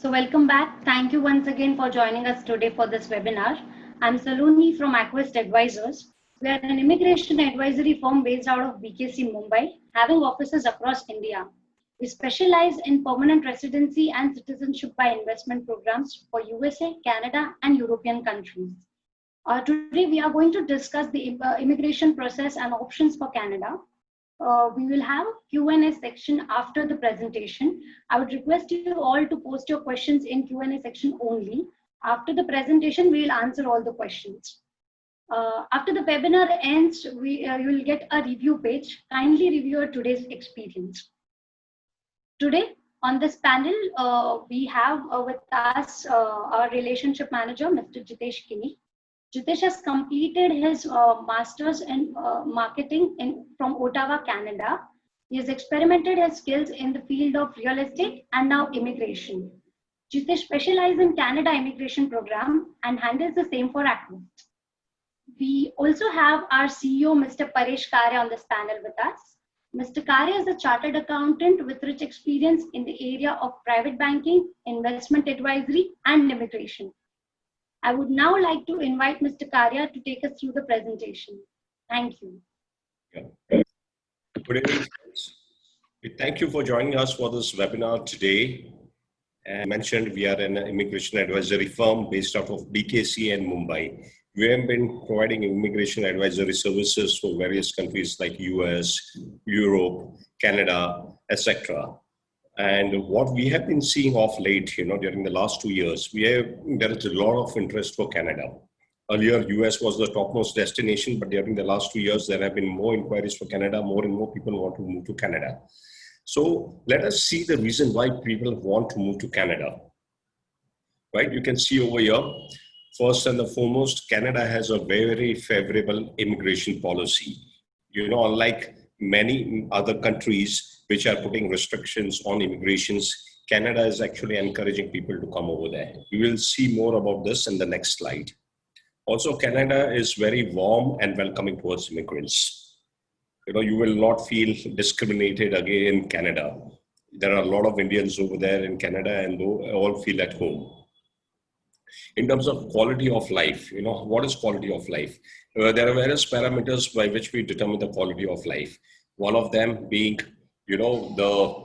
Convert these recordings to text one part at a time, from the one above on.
So welcome back. Thank you once again for joining us today for this webinar. I'm Saloni from Acquest Advisors. We are an immigration advisory firm based out of BKC, Mumbai, having offices across India. We specialize in permanent residency and citizenship by investment programs for USA, Canada, and European countries. Today, we are going to discuss the immigration process and options for Canada. We will have a Q&A section after the presentation. I would request you all to post your questions in Q&A section only. After the presentation, we will answer all the questions. After the webinar ends, you will get a review page. Kindly review today's experience. Today, on this panel, we have with us our relationship manager, Mr. Jitesh Kini. Jitesh has completed his master's in marketing from Ottawa, Canada. He has experimented his skills in the field of real estate and now immigration. Jitesh specializes in Canada immigration program and handles the same for Acquest. We also have our CEO, Mr. Paresh Kare, on this panel with us. Mr. Kare is a chartered accountant with rich experience in the area of private banking, investment advisory, and immigration. I would now like to invite Mr. Karya to take us through the presentation. Thank you. Good evening, friends. Thank you for joining us for this webinar today. As mentioned, we are an immigration advisory firm based out of BKC and Mumbai. We have been providing immigration advisory services for various countries like US, Europe, Canada, etc. And what we have been seeing of late, during the last 2 years, there is a lot of interest for Canada. Earlier, US was the topmost destination, but during the last 2 years, there have been more inquiries for Canada. More and more people want to move to Canada. So let us see the reason why people want to move to Canada. Right? You can see over here, first and the foremost, Canada has a very favorable immigration policy. Unlike many other countries which are putting restrictions on immigrations, Canada is actually encouraging people to come over there. We will see more about this in the next slide. Also, Canada is very warm and welcoming towards immigrants. You will not feel discriminated again in Canada. There are a lot of Indians over there in Canada and they all feel at home. In terms of quality of life, what is quality of life? There are various parameters by which we determine the quality of life. One of them being, the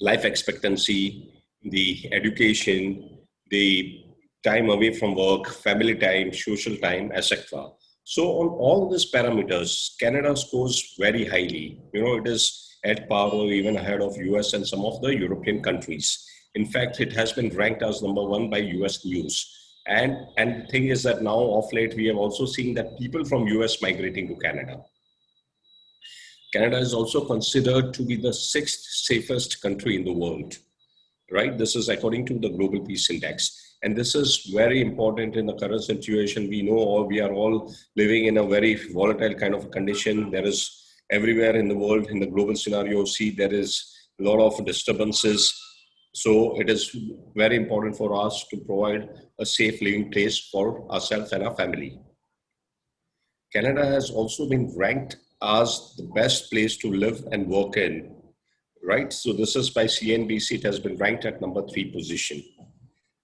life expectancy, the education, the time away from work, family time, social time, etc. So on all these parameters, Canada scores very highly. It is at par or even ahead of US and some of the European countries. In fact, it has been ranked as #1 by US News. And the thing is that now of late, we have also seen that people from US migrating to Canada. Canada is also considered to be the 6th safest country in the world, right? This is according to the Global Peace Index. And this is very important in the current situation. We know we are all living in a very volatile kind of condition. There is everywhere in the world, in the global scenario, there is a lot of disturbances. So it is very important for us to provide a safe living place for ourselves and our family. Canada has also been ranked as the best place to live and work in, right? So this is by CNBC, it has been ranked at #3 position.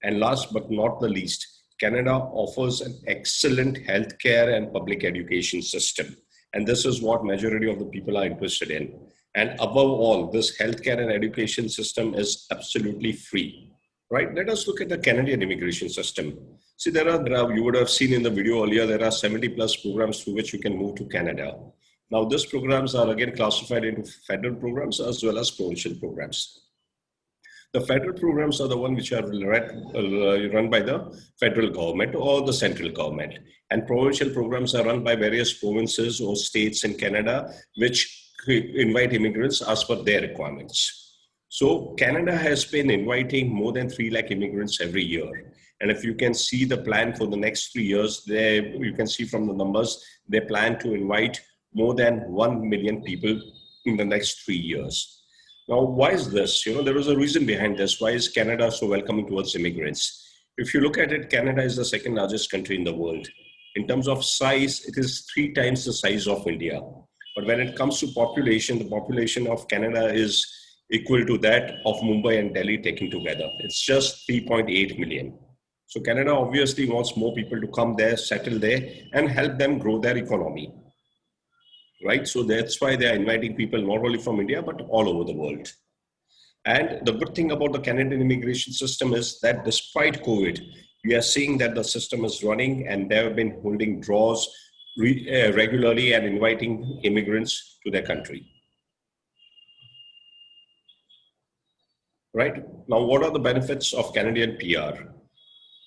And last but not the least, Canada offers an excellent healthcare and public education system. And this is what majority of the people are interested in. And above all, this healthcare and education system is absolutely free, right? Let us look at the Canadian immigration system. See, you would have seen in the video earlier, there are 70+ programs through which you can move to Canada. Now, these programs are again classified into federal programs as well as provincial programs. The federal programs are the ones which are run by the federal government or the central government. And provincial programs are run by various provinces or states in Canada, which invite immigrants as per their requirements. So Canada has been inviting more than 3 lakh immigrants every year. And if you can see the plan for the next 3 years, you can see from the numbers, they plan to invite more than 1 million people in the next 3 years. Now, why is this? There is a reason behind this. Why is Canada so welcoming towards immigrants? If you look at it, Canada is the 2nd largest country in the world. In terms of size, it is 3 times the size of India. But when it comes to population, the population of Canada is equal to that of Mumbai and Delhi taken together. It's just 3.8 million. So Canada obviously wants more people to come there, settle there, and help them grow their economy, right? So that's why they are inviting people not only from India, but all over the world. And the good thing about the Canadian immigration system is that despite COVID, we are seeing that the system is running, and they have been holding draws regularly and inviting immigrants to their country. Right? Now, what are the benefits of Canadian PR?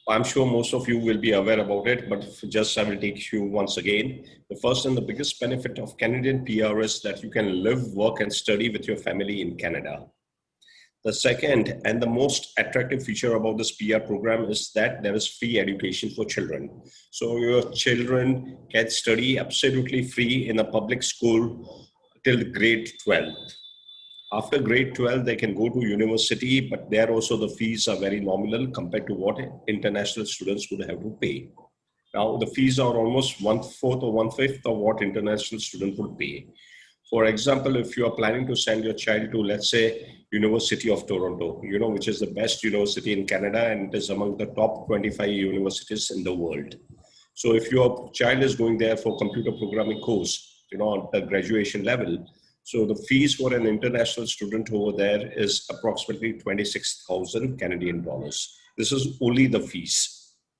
I'm sure most of you will be aware about it, but just I will take you once again. The first and the biggest benefit of Canadian PR is that you can live, work, and study with your family in Canada. The second and the most attractive feature about this PR program is that there is free education for children. So your children can study absolutely free in a public school till grade 12. After grade 12, they can go to university, but there also the fees are very nominal compared to what international students would have to pay. Now, the fees are almost 1/4 or 1/5 of what international student would pay. For example, if you are planning to send your child to, let's say, University of Toronto, which is the best university in Canada, and it is among the top 25 universities in the world. So if your child is going there for computer programming course, at the graduation level, so the fees for an international student over there is approximately 26,000 Canadian dollars. This is only the fees,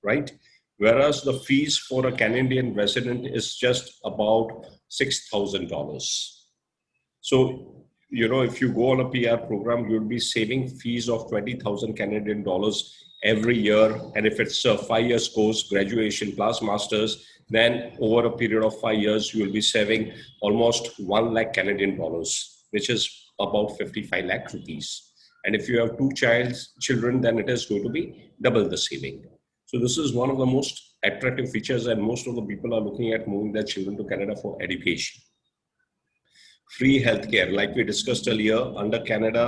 right? Whereas the fees for a Canadian resident is just about $6,000. So, if you go on a PR program, you'll be saving fees of 20,000 Canadian dollars every year. And if it's a 5 years course, graduation plus masters, then over a period of 5 years, you will be saving almost 1 lakh Canadian dollars, which is about 55 lakh rupees. And if you have two children, then it is going to be double the saving. So this is one of the most attractive features, and most of the people are looking at moving their children to Canada for education. Free healthcare, like we discussed earlier, under Canada,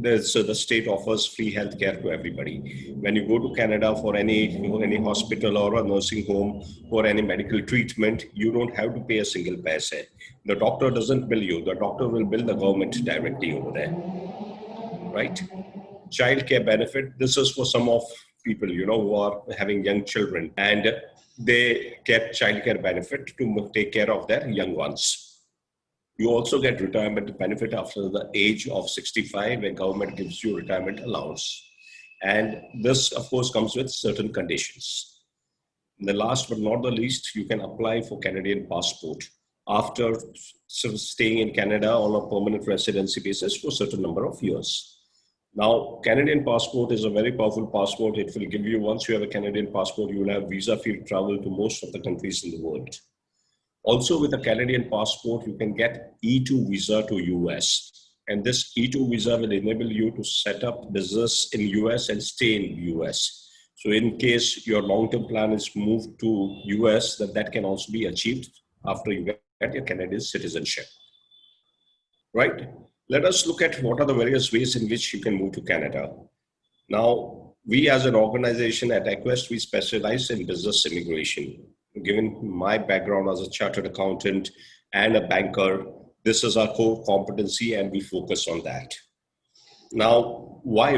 the state offers free healthcare to everybody. When you go to Canada for any hospital or a nursing home for any medical treatment, you don't have to pay a single paise. The doctor doesn't bill you. The doctor will bill the government directly over there, right? Child care benefit. This is for some of people, who are having young children, and they get child care benefit to take care of their young ones. You also get retirement benefit after the age of 65, where government gives you retirement allowance. And this, of course, comes with certain conditions. And the last but not the least, you can apply for Canadian passport after staying in Canada on a permanent residency basis for a certain number of years. Now, Canadian passport is a very powerful passport. It will give you, once you have a Canadian passport, you will have visa-free travel to most of the countries in the world. Also, with a Canadian passport, you can get E2 visa to US. And this E2 visa will enable you to set up business in US and stay in US. So in case your long-term plan is moved to US, that can also be achieved after you get your Canadian citizenship. Right? Let us look at what are the various ways in which you can move to Canada. Now, we as an organization at Acquest, we specialize in business immigration. Given my background as a chartered accountant and a banker, this is our core competency, and we focus on that. Now, why?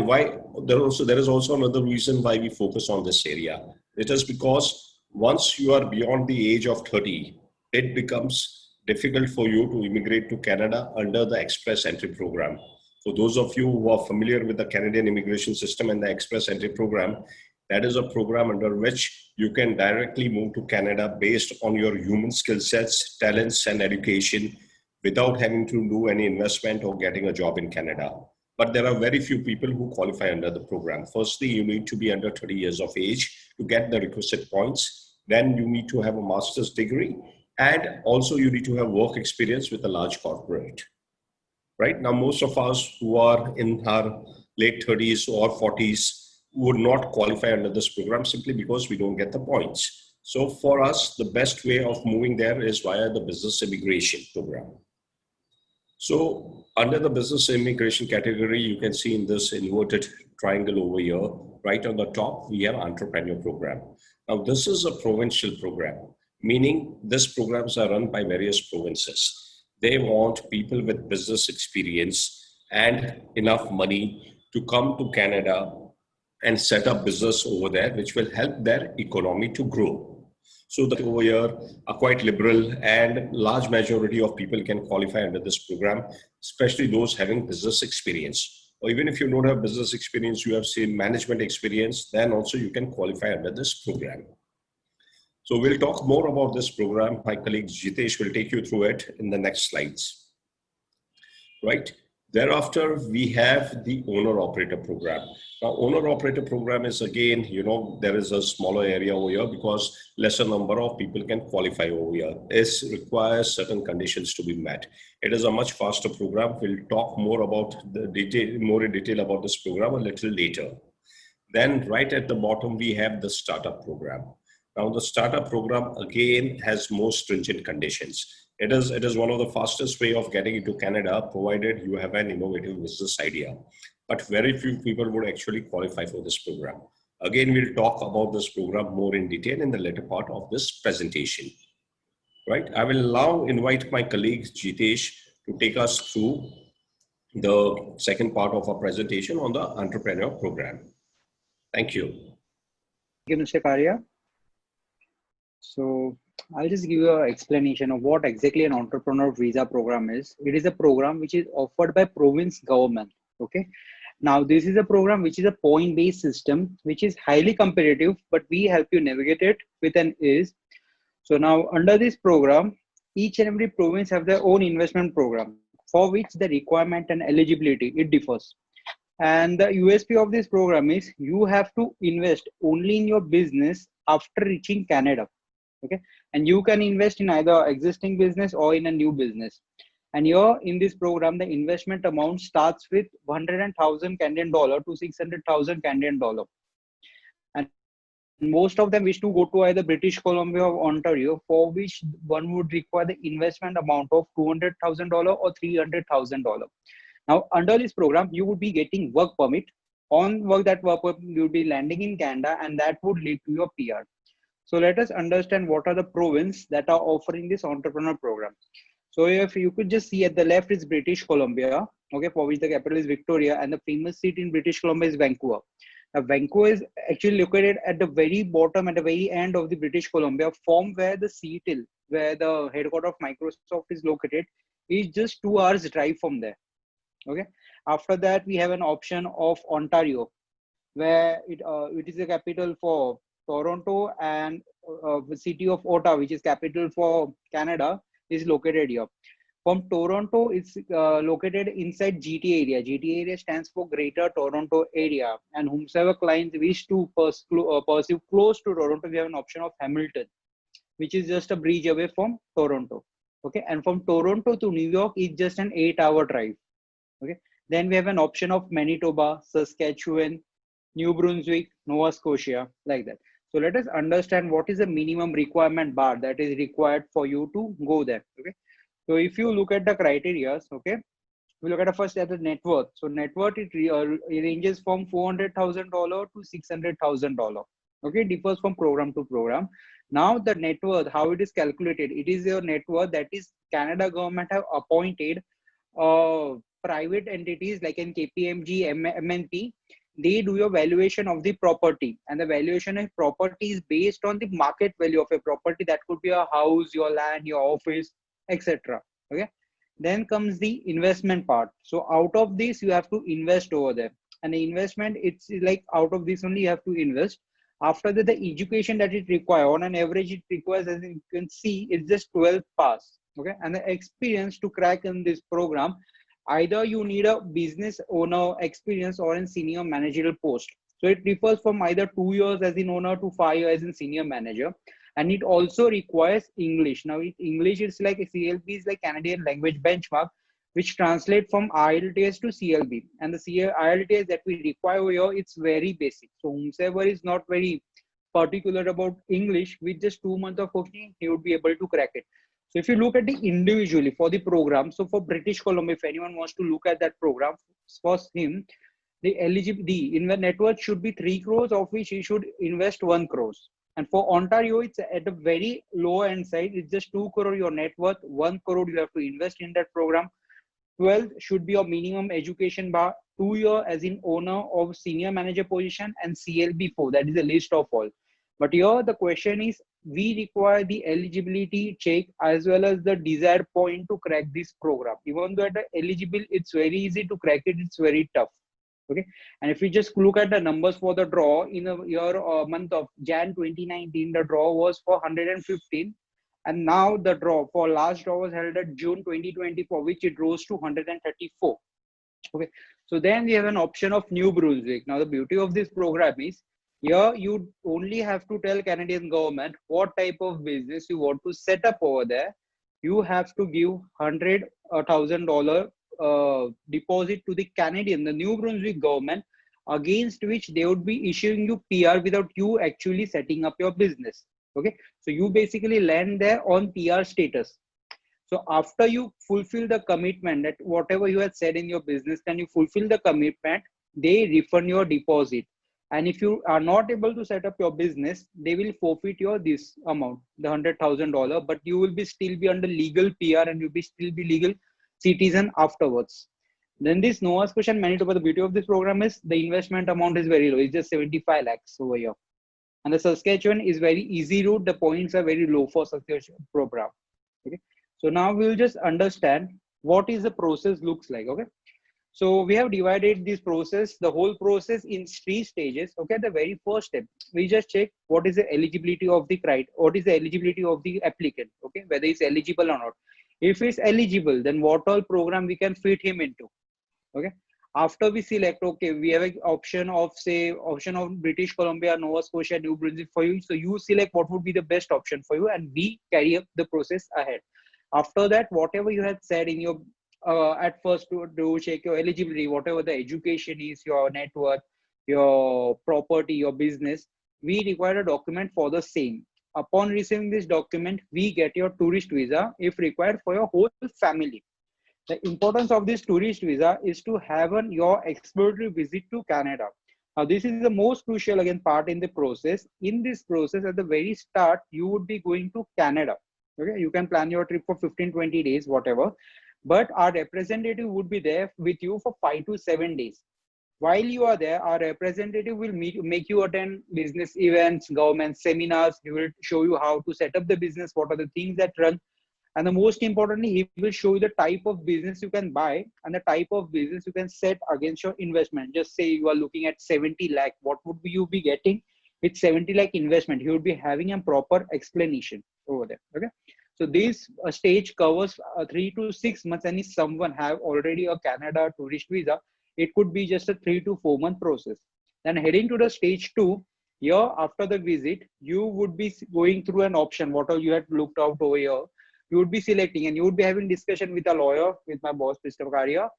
There is also another reason why we focus on this area. It is because once you are beyond the age of 30, it becomes difficult for you to immigrate to Canada under the Express Entry program. For those of you who are familiar with the Canadian immigration system and the Express Entry program, that is a program under which you can directly move to Canada based on your human skill sets, talents, and education without having to do any investment or getting a job in Canada. But there are very few people who qualify under the program. Firstly, you need to be under 30 years of age to get the requisite points. Then you need to have a master's degree, and also you need to have work experience with a large corporate. Right now, most of us who are in our late 30s or 40s would not qualify under this program simply because we don't get the points. So for us, the best way of moving there is via the business immigration program. So under the business immigration category, you can see in this inverted triangle over here, right on the top, we have entrepreneur program. Now this is a provincial program, meaning these programs are run by various provinces. They want people with business experience and enough money to come to Canada and set up business over there, which will help their economy to grow. So that over here are quite liberal, and large majority of people can qualify under this program, especially those having business experience. Or even if you don't have business experience, you have seen management experience, then also you can qualify under this program. So we'll talk more about this program. My colleague Jitesh will take you through it in the next slides. Right? Thereafter, we have the owner-operator program. Now, owner-operator program is again, there is a smaller area over here because lesser number of people can qualify over here. It requires certain conditions to be met. It is a much faster program. We'll talk more about more in detail about this program a little later. Then right at the bottom, we have the startup program. Now the startup program again has more stringent conditions. It is one of the fastest way of getting into Canada, provided you have an innovative business idea. But very few people would actually qualify for this program. Again, we'll talk about this program more in detail in the later part of this presentation. Right? I will now invite my colleague Jitesh to take us through the second part of our presentation on the entrepreneur program. Thank you. Thank you, Mr. Karya. So I'll just give you an explanation of what exactly an entrepreneur visa program is. It is a program which is offered by province government. Okay. Now this is a program which is a point-based system, which is highly competitive, but we help you navigate it with an ease. So now under this program, each and every province have their own investment program for which the requirement and eligibility, it differs. And the USP of this program is you have to invest only in your business after reaching Canada. Okay. And you can invest in either existing business or in a new business. And here in this program, the investment amount starts with 100,000 Canadian dollar to 600,000 Canadian dollar. And most of them wish to go to either British Columbia or Ontario, for which one would require the investment amount of $200,000 or $300,000. Now, under this program, you would be getting work permit. On that work permit, you will be landing in Canada, and that would lead to your PR. So let us understand what are the provinces that are offering this entrepreneur program. So if you could just see at the left is British Columbia, okay, for which the capital is Victoria, and the famous city in British Columbia is Vancouver. Now, Vancouver is actually located at the very bottom, at the very end of the British Columbia, from where the Seattle, where the headquarters of Microsoft is located, is just 2 hours drive from there. Okay. After that, we have an option of Ontario, where it is the capital for Toronto, and the city of Ottawa, which is capital for Canada, is located here. From Toronto, it's located inside GTA area. GTA area stands for Greater Toronto Area. And whomsoever clients wish to pursue close to Toronto, we have an option of Hamilton, which is just a bridge away from Toronto. Okay. And from Toronto to New York is just an 8-hour drive. Okay. Then we have an option of Manitoba, Saskatchewan, New Brunswick, Nova Scotia, like that. So let us understand what is the minimum requirement bar that is required for you to go there. Okay. So if you look at the criteria, okay, we look at first at the net worth. So net worth, it ranges from $400,000 to $600,000. Okay, it differs from program to program. Now the net worth, how it is calculated, it is your net worth that is Canada government have appointed private entities like in KPMG, MNP. They do your valuation of the property, and the valuation of property is based on the market value of a property. That could be a house, your land, your office, etc. Okay. Then comes the investment part. So out of this, you have to invest over there, and the investment, it's like out of this only you have to invest. After that, the education that it requires, on an average, it requires, as you can see, it's just 12 pass. Okay. And the experience to crack in this program, either you need a business owner experience or a senior managerial post. So it differs from either 2 years as an owner to 5 years as a senior manager. And it also requires English. Now, English is like a CLB is like Canadian language benchmark, which translates from IELTS to CLB. And the IELTS that we require here, it's very basic. So whomsoever is not very particular about English, with just 2 months of cooking, he would be able to crack it. So if you look at the individually for the program, so for British Columbia, if anyone wants to look at that program, for him, the eligibility in the net worth should be 3 crores, of which he should invest 1 crores. And for Ontario, it's at the very low end side. It's just 2 crore your net worth, 1 crore you have to invest in that program. 12th should be your minimum education bar, 2 year as in owner of senior manager position, and CLB4, that is a list of all. But here the question is, we require the eligibility check as well as the desired point to crack this program. Even though at the eligible, it's very easy to crack it, it's very tough. Okay, and if we just look at the numbers for the draw in a year month of Jan 2019, the draw was for 115, and now the draw for last draw was held at June 2020, for which it rose to 134. Okay, so then we have an option of New Brunswick. Now the beauty of this program is, here you only have to tell Canadian government what type of business you want to set up over there. You have to give $100,000 deposit to the the New Brunswick government, against which they would be issuing you PR without you actually setting up your business. Okay, so you basically land there on PR status. So after you fulfill the commitment that whatever you had said in your business, then you fulfill the commitment, they refund your deposit. And if you are not able to set up your business, they will forfeit your this amount, the $100,000, but you will be still be under legal PR and you'll be still be legal citizen afterwards. Then this Noah's question, Manitoba, the beauty of this program is the investment amount is very low. It's just 75 lakhs over here. And the Saskatchewan is very easy route. The points are very low for Saskatchewan program. Okay. So now we'll just understand what is the process looks like. Okay. So we have divided this process, the whole process in 3 stages. Okay. The very first step, we just check what is the eligibility of the what is the eligibility of the applicant. Okay. Whether it's eligible or not. If it's eligible, then what all program we can fit him into. Okay. After we select, okay, we have an option of British Columbia, Nova Scotia, New Brunswick for you. So you select what would be the best option for you, and we carry up the process ahead. After that, whatever you had said in your at first to check your eligibility, whatever the education is, your net worth, your property, your business, we require a document for the same. Upon receiving this document, we get your tourist visa if required for your whole family. The importance of this tourist visa is to have your exploratory visit to Canada. Now, this is the most crucial again part in the process. In this process, at the very start, you would be going to Canada. Okay, you can plan your trip for 15-20 days, whatever. But our representative would be there with you for 5 to 7 days. While you are there, our representative will make you attend business events, government seminars. He will show you how to set up the business, what are the things that run. And the most importantly, he will show you the type of business you can buy and the type of business you can set against your investment. Just say you are looking at 70 lakh, what would you be getting with 70 lakh investment? He would be having a proper explanation over there. Okay. So this stage covers 3 to 6 months, and if someone have already a Canada tourist visa, it could be just a 3 to 4 month process. Then heading to the stage 2, here after the visit, you would be going through an option, whatever you had looked out over here. You would be selecting and you would be having discussion with a lawyer, with my boss, Mr. Karia,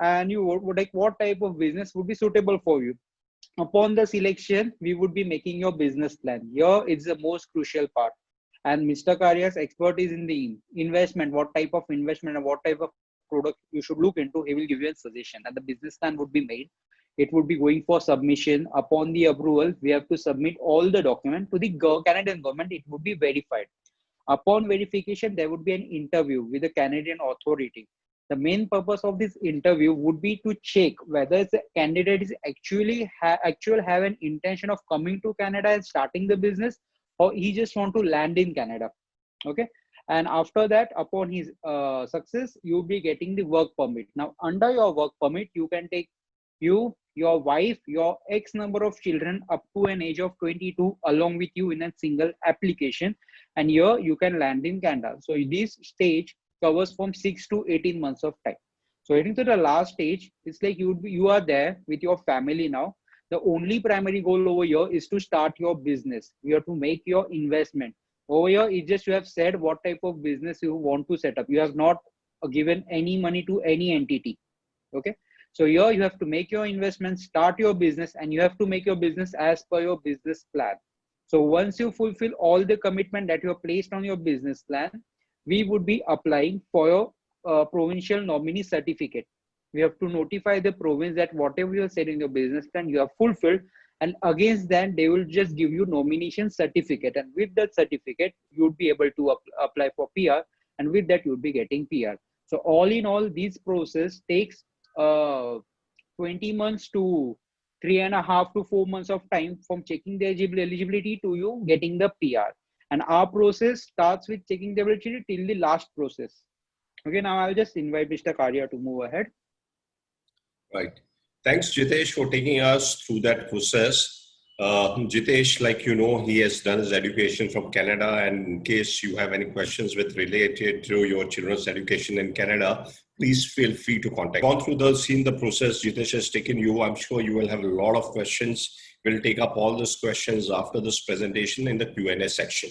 and you would like what type of business would be suitable for you. Upon the selection, we would be making your business plan. Here it's the most crucial part. And Mr. Karia's expertise in the investment, what type of investment and what type of product you should look into, he will give you a suggestion. And the business plan would be made. It would be going for submission. Upon the approval, we have to submit all the documents to the Canadian government. It would be verified. Upon verification, there would be an interview with the Canadian authority. The main purpose of this interview would be to check whether the candidate is actually have an intention of coming to Canada and starting the business, or he just want to land in Canada. Okay. And after that, upon his success, you'll be getting the work permit. Now, under your work permit, you can take you, your wife, your X number of children up to an age of 22 along with you in a single application. And here you can land in Canada. So this stage covers from 6 to 18 months of time. So heading to the last stage, it's like you are there with your family now. The only primary goal over here is to start your business. You have to make your investment. Over here, it's just you have said what type of business you want to set up. You have not given any money to any entity. Okay. So here you have to make your investment, start your business, and you have to make your business as per your business plan. So once you fulfill all the commitment that you have placed on your business plan, we would be applying for your provincial nominee certificate. We have to notify the province that whatever you have said in your business plan, you have fulfilled, and against that, they will just give you nomination certificate. And with that certificate, you would be able to apply for PR, and with that, you would be getting PR. So all in all, this process takes 20 months to 3.5 to 4 months of time from checking the eligibility to you getting the PR. And our process starts with checking the eligibility till the last process. Okay, now I'll just invite Mr. Karya to move ahead. Right. Thanks, Jitesh, for taking us through that process. Jitesh, like you know, he has done his education from Canada, and in case you have any questions with related to your children's education in Canada, please feel free to contact. Gone through seen the process Jitesh has taken you. I'm sure you will have a lot of questions. We'll take up all those questions after this presentation in the Q&A section.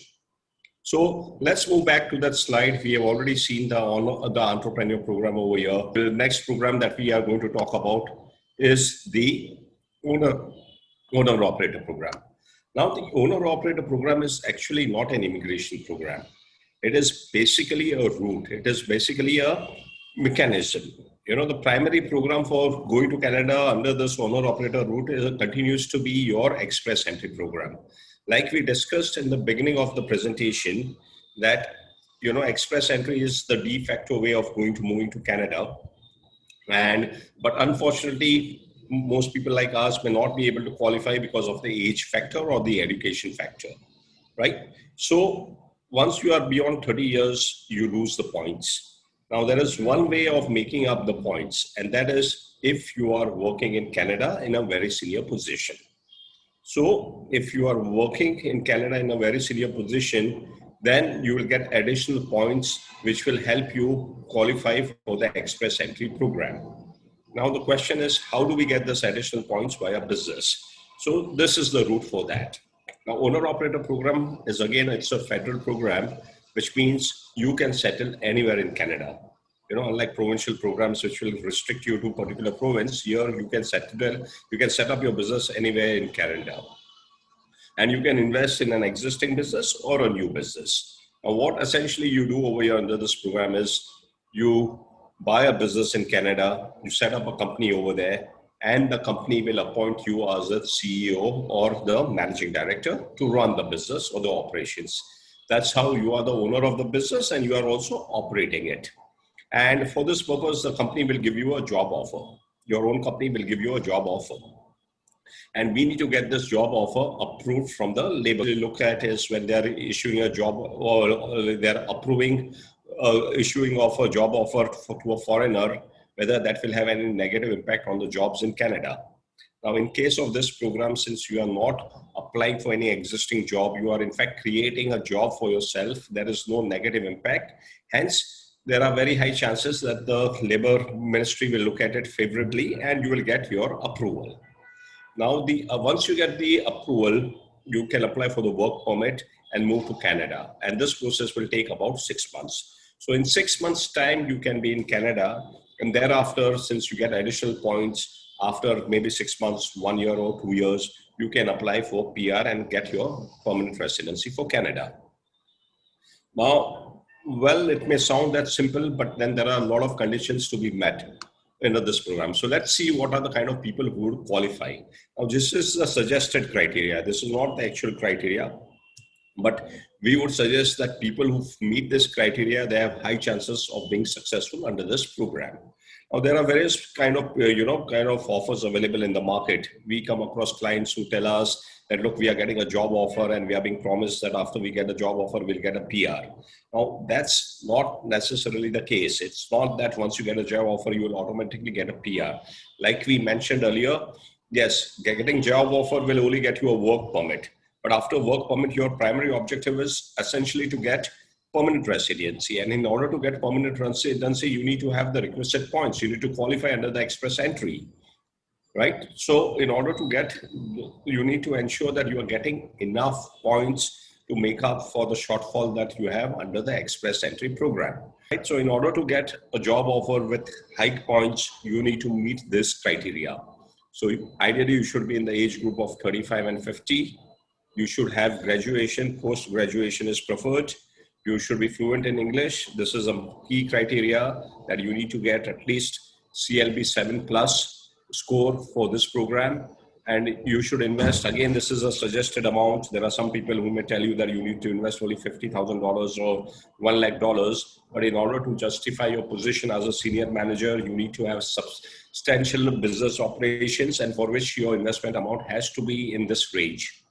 So let's move back to that slide. We have already seen the entrepreneur program over here. The next program that we are going to talk about is the owner-operator program. Now, the owner-operator program is actually not an immigration program. It is basically a route. It is basically a mechanism. You know, the primary program for going to Canada under this owner-operator route continues to be your express entry program. Like we discussed in the beginning of the presentation, that, you know, express entry is the de facto way of moving to Canada. But unfortunately, most people like us may not be able to qualify because of the age factor or the education factor, right? So once you are beyond 30 years, you lose the points. Now, there is one way of making up the points, and that is if you are working in Canada in a very senior position. So if you are working in Canada in a very senior position, then you will get additional points which will help you qualify for the express entry program. Now the question is, how do we get this additional points via business? So this is the route for that. Now, owner-operator program is, again, it's a federal program, which means you can settle anywhere in Canada. You know, unlike provincial programs which will restrict you to a particular province, here you can set up your business anywhere in Canada. And you can invest in an existing business or a new business. Now, what essentially you do over here under this program is you buy a business in Canada, you set up a company over there, and the company will appoint you as a CEO or the managing director to run the business or the operations. That's how you are the owner of the business and you are also operating it. And for this purpose, the company will give you a job offer. Your own company will give you a job offer. And we need to get this job offer approved from the labor. We look at is when they're issuing a job or they're approving issuing of a job offer to a foreigner, whether that will have any negative impact on the jobs in Canada. Now, in case of this program, since you are not applying for any existing job, you are in fact creating a job for yourself. There is no negative impact. Hence, there are very high chances that the labor ministry will look at it favorably and you will get your approval. Now, once you get the approval, you can apply for the work permit and move to Canada. And this process will take about 6 months. So in 6 months' time, you can be in Canada. And thereafter, since you get additional points, after maybe 6 months, 1 year or 2 years, you can apply for PR and get your permanent residency for Canada. Now, well, it may sound that simple, but then there are a lot of conditions to be met under this program. So let's see what are the kind of people who would qualify. Now, this is the suggested criteria. This is not the actual criteria, but we would suggest that people who meet this criteria, they have high chances of being successful under this program. Now, there are various kind of offers available in the market. We come across clients who tell us that, look, we are getting a job offer and we are being promised that after we get a job offer, we'll get a PR. Now, that's not necessarily the case. It's not that once you get a job offer, you will automatically get a PR. Like we mentioned earlier, yes, getting job offer will only get you a work permit. But after work permit, your primary objective is essentially to get permanent residency. And in order to get permanent residency, you need to have the requisite points. You need to qualify under the express entry, right? So in order to get, you need to ensure that you are getting enough points to make up for the shortfall that you have under the express entry program, right? So in order to get a job offer with high points, you need to meet this criteria. So ideally, you should be in the age group of 35 and 50. You should have graduation, post-graduation is preferred. You should be fluent in English. This is a key criteria that you need to get at least CLB 7+ score for this program. and you should invest. Again, this is a suggested amount. There are some people who may tell you that you need to invest only $50,000 or $1 lakh, but in order to justify your position as a senior manager, you need to have substantial business operations, and for which your investment amount has to be in this range.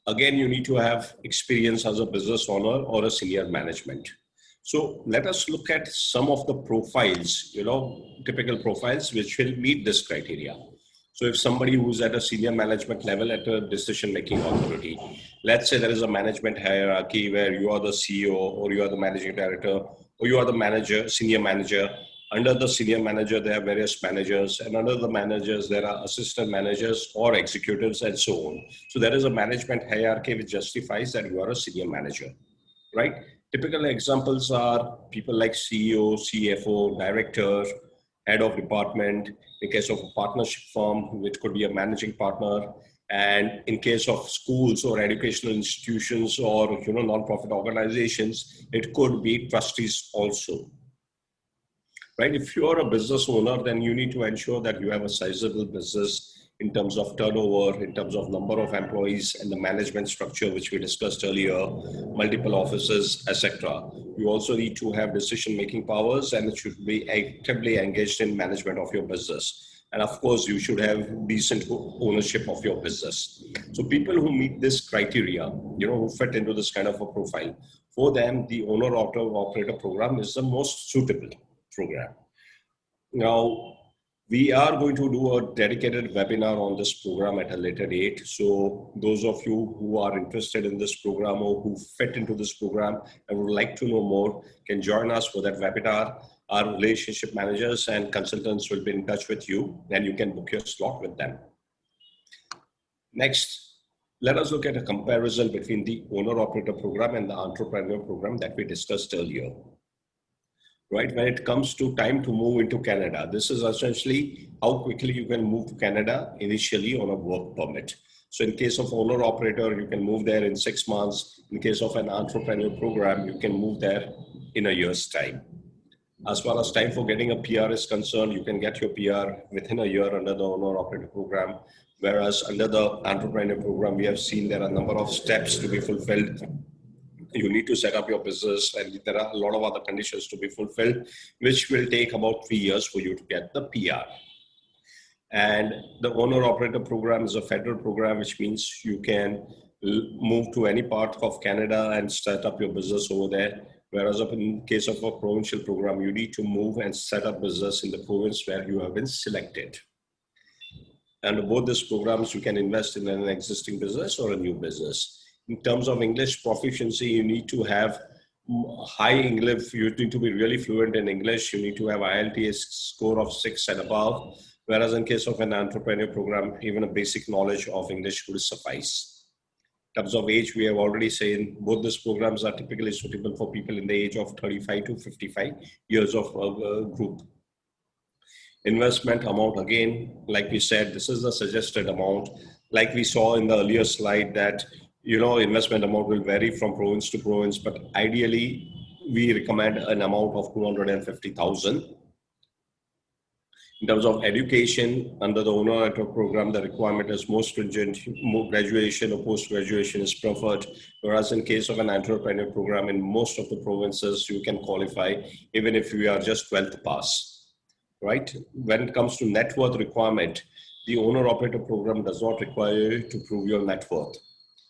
Again, you need to have experience as a business owner or a senior management. So let us look at some of the profiles, typical profiles which will meet this criteria. So if somebody who's at a senior management level at a decision-making authority, let's say there is a management hierarchy where you are the CEO or you are the managing director or you are the manager, senior manager. Under the senior manager, there are various managers, and under the managers, there are assistant managers or executives and so on. So there is a management hierarchy which justifies that you are a senior manager, right? Typical examples are people like CEO, CFO, director, head of department. In case of a partnership firm, which could be a managing partner. And in case of schools or educational institutions or non-profit organizations, it could be trustees also. Right? If you are a business owner, then you need to ensure that you have a sizable business in terms of turnover, in terms of number of employees and the management structure, which we discussed earlier, multiple offices, etc. You also need to have decision-making powers, and it should be actively engaged in management of your business. And of course, you should have decent ownership of your business. So people who meet this criteria, who fit into this kind of a profile, for them, the owner-operator program is the most suitable program. Now, we are going to do a dedicated webinar on this program at a later date. So those of you who are interested in this program or who fit into this program and would like to know more can join us for that webinar. Our relationship managers and consultants will be in touch with you, and you can book your slot with them. Next, let us look at a comparison between the owner-operator program and the entrepreneur program that we discussed earlier. Right, when it comes to time to move into Canada, this is essentially how quickly you can move to Canada initially on a work permit. So in case of owner operator, you can move there in 6 months. In case of an entrepreneur program, you can move there in a year's time. As far as time for getting a PR is concerned, you can get your PR within a year under the owner operator program. Whereas under the entrepreneur program, we have seen there are a number of steps to be fulfilled. You need to set up your business, and there are a lot of other conditions to be fulfilled, which will take about 3 years for you to get the PR. And the owner-operator program is a federal program, which means you can move to any part of Canada and set up your business over there. Whereas in case of a provincial program, you need to move and set up business in the province where you have been selected. And both these programs, you can invest in an existing business or a new business. In terms of English proficiency, you need to have high English. You need to be really fluent in English. You need to have IELTS score of 6 and above. Whereas in case of an entrepreneur program, even a basic knowledge of English will suffice. In terms of age, we have already said both these programs are typically suitable for people in the age of 35 to 55 years of group. Investment amount, again, like we said, this is the suggested amount. Like we saw in the earlier slide that investment amount will vary from province to province, but ideally we recommend an amount of 250,000. In terms of education, under the owner-operator program, the requirement is more stringent. More graduation or post-graduation is preferred. Whereas in case of an entrepreneur program, in most of the provinces, you can qualify even if you are just 12th pass, right? When it comes to net worth requirement, the owner-operator program does not require you to prove your net worth.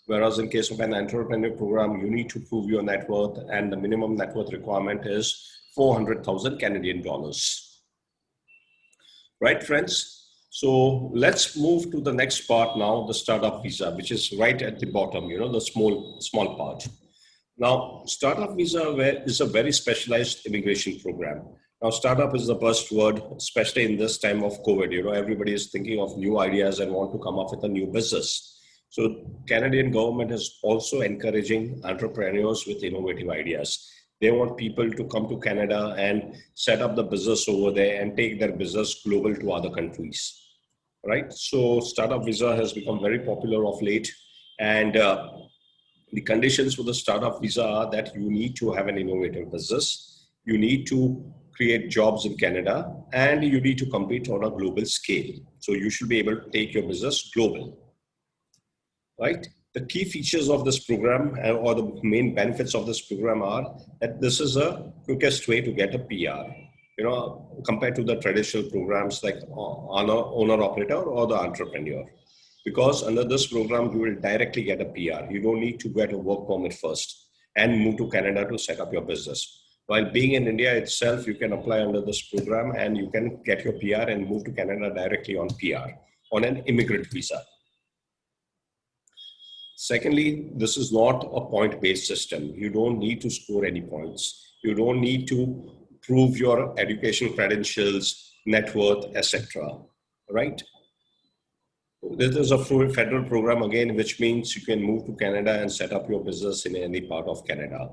Whereas in case of an entrepreneur program, you need to prove your net worth, and the minimum net worth requirement is 400,000 Canadian dollars. Right, friends? So let's move to the next part now, the startup visa, which is right at the bottom, the small part. Now, startup visa is a very specialized immigration program. Now, startup is the buzzword, especially in this time of COVID. Everybody is thinking of new ideas and want to come up with a new business. So Canadian government is also encouraging entrepreneurs with innovative ideas. They want people to come to Canada and set up the business over there and take their business global to other countries, right? So startup visa has become very popular of late. And the conditions for the startup visa are that you need to have an innovative business. You need to create jobs in Canada, and you need to compete on a global scale. So you should be able to take your business global, right? The key features of this program or the main benefits of this program are that this is a quickest way to get a PR, compared to the traditional programs like owner operator or the entrepreneur. Because under this program, you will directly get a PR. You don't need to get a work permit first and move to Canada to set up your business. While being in India itself, you can apply under this program and you can get your PR and move to Canada directly on PR, on an immigrant visa. Secondly, this is not a point-based system. You don't need to score any points. You don't need to prove your education credentials, net worth, etc. Right? This is a federal program again, which means you can move to Canada and set up your business in any part of Canada.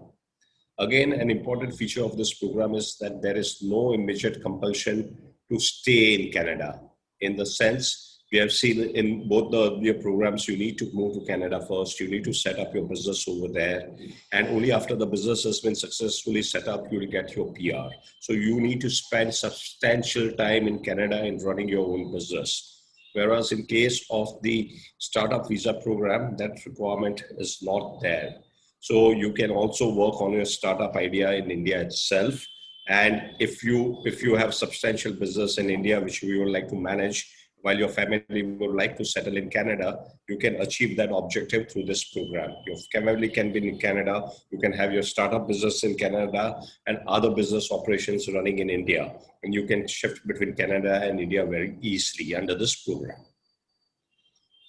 Again, an important feature of this program is that there is no immediate compulsion to stay in Canada. In the sense, we have seen in both the programs, you need to move to Canada first. You need to set up your business over there. And only after the business has been successfully set up, you will get your PR. So you need to spend substantial time in Canada in running your own business. Whereas in case of the startup visa program, that requirement is not there. So you can also work on your startup idea in India itself. And if you have substantial business in India, which you would like to manage, while your family would like to settle in Canada, you can achieve that objective through this program. Your family can be in Canada, you can have your startup business in Canada and other business operations running in India. And you can shift between Canada and India very easily under this program,